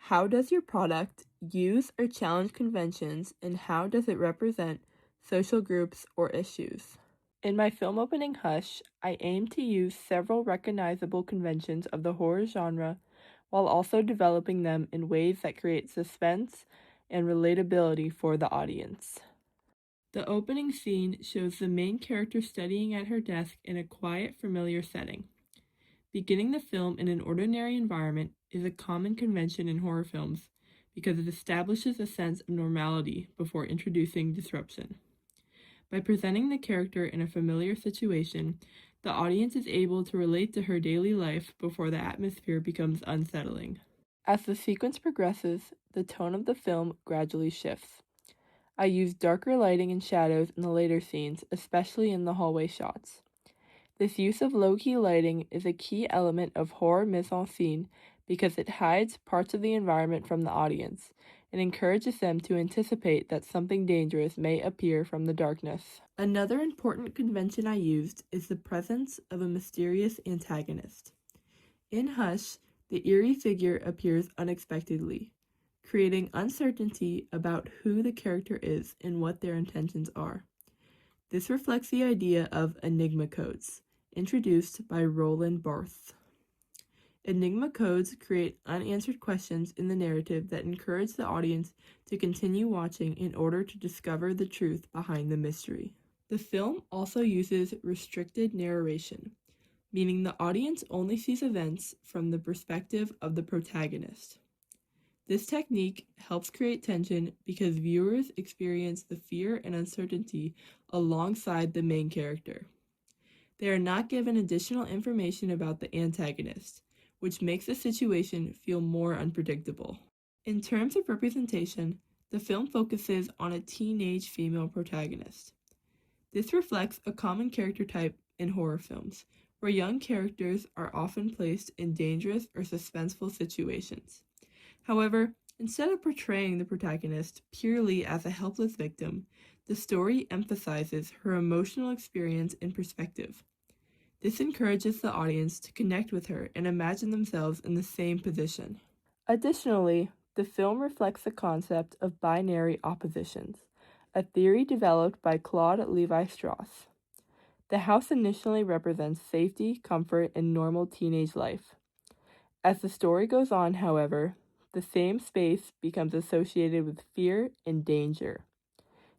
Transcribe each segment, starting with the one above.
How does your product use or challenge conventions, and how does it represent social groups or issues? In my film opening Hush, I aim to use several recognizable conventions of the horror genre while also developing them in ways that create suspense and relatability for the audience. The opening scene shows the main character studying at her desk in a quiet, familiar setting. Beginning the film in an ordinary environment is a common convention in horror films because it establishes a sense of normality before introducing disruption. By presenting the character in a familiar situation, the audience is able to relate to her daily life before the atmosphere becomes unsettling. As the sequence progresses, the tone of the film gradually shifts. I use darker lighting and shadows in the later scenes, especially in the hallway shots. This use of low-key lighting is a key element of horror mise-en-scene because it hides parts of the environment from the audience and encourages them to anticipate that something dangerous may appear from the darkness. Another important convention I used is the presence of a mysterious antagonist. In Hush, the eerie figure appears unexpectedly, creating uncertainty about who the character is and what their intentions are. This reflects the idea of Enigma codes, introduced by Roland Barthes. Enigma codes create unanswered questions in the narrative that encourage the audience to continue watching in order to discover the truth behind the mystery. The film also uses restricted narration, meaning the audience only sees events from the perspective of the protagonist. This technique helps create tension because viewers experience the fear and uncertainty alongside the main character. They are not given additional information about the antagonist, which makes the situation feel more unpredictable. In terms of representation, the film focuses on a teenage female protagonist. This reflects a common character type in horror films, where young characters are often placed in dangerous or suspenseful situations. However, instead of portraying the protagonist purely as a helpless victim, the story emphasizes her emotional experience and perspective. This encourages the audience to connect with her and imagine themselves in the same position. Additionally, the film reflects the concept of binary oppositions, a theory developed by Claude Levi-Strauss. The house initially represents safety, comfort, and normal teenage life. As the story goes on, however, the same space becomes associated with fear and danger.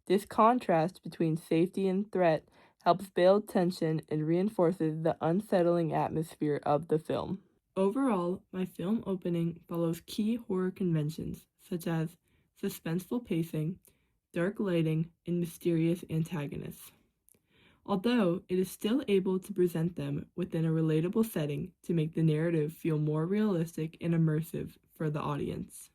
This contrast between safety and threat helps build tension and reinforces the unsettling atmosphere of the film. Overall, my film opening follows key horror conventions such as suspenseful pacing, dark lighting, and mysterious antagonists. Although it is still able to present them within a relatable setting to make the narrative feel more realistic and immersive for the audience.